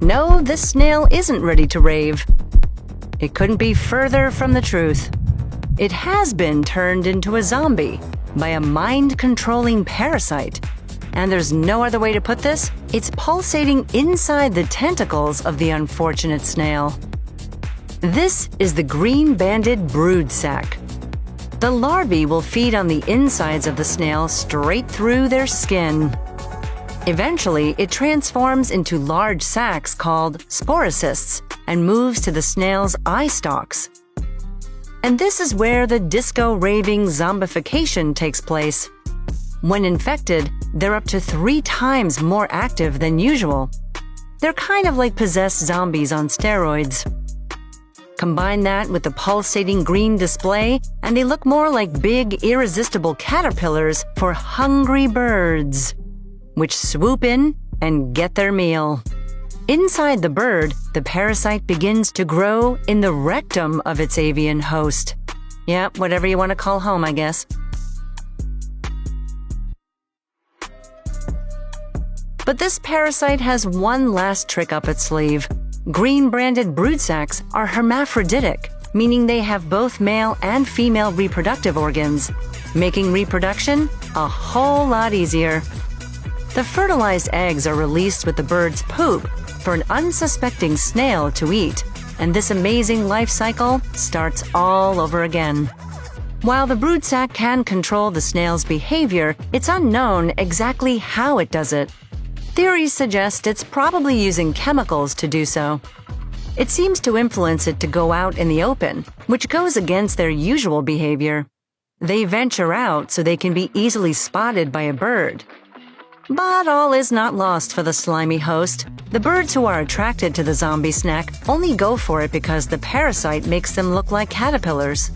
No, this snail isn't ready to rave. It couldn't be further from the truth. It has been turned into a zombie by a mind-controlling parasite. And there's no other way to put this, it's pulsating inside the tentacles of the unfortunate snail. This is the green-banded brood sac. The larvae will feed on the insides of the snail straight through their skin. Eventually, it transforms into large sacs called sporocysts and moves to the snail's eye stalks. And this is where the disco-raving zombification takes place. When infected, they're up to 3 times more active than usual. They're kind of like possessed zombies on steroids. Combine that with the pulsating green display, and they look more like big, irresistible caterpillars for hungry birds, which swoop in and get their meal. Inside the bird, the parasite begins to grow in the rectum of its avian host. Yeah, whatever you want to call home, I guess. But this parasite has one last trick up its sleeve. Green-branded brood sacs are hermaphroditic, meaning they have both male and female reproductive organs, making reproduction a whole lot easier. The fertilized eggs are released with the bird's poop for an unsuspecting snail to eat, and this amazing life cycle starts all over again. While the brood sac can control the snail's behavior, it's unknown exactly how it does it. Theories suggest it's probably using chemicals to do so. It seems to influence it to go out in the open, which goes against their usual behavior. They venture out so they can be easily spotted by a bird. But all is not lost for the slimy host. The birds who are attracted to the zombie snack only go for it because the parasite makes them look like caterpillars.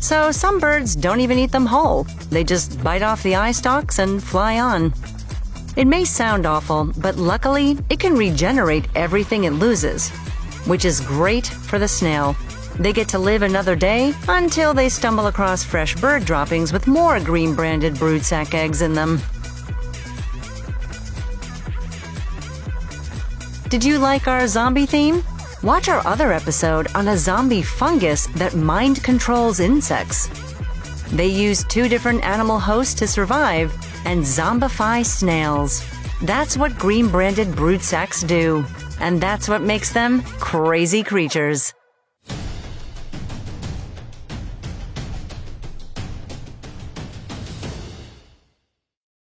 So some birds don't even eat them whole. They just bite off the eye stalks and fly on. It may sound awful, but luckily, it can regenerate everything it loses, which is great for the snail. They get to live another day until they stumble across fresh bird droppings with more green-branded brood sac eggs in them. Did you like our zombie theme? Watch our other episode on a zombie fungus that mind controls insects. They use 2 different animal hosts to survive and zombify snails. That's what green-branded brood sacs do. And that's what makes them crazy creatures.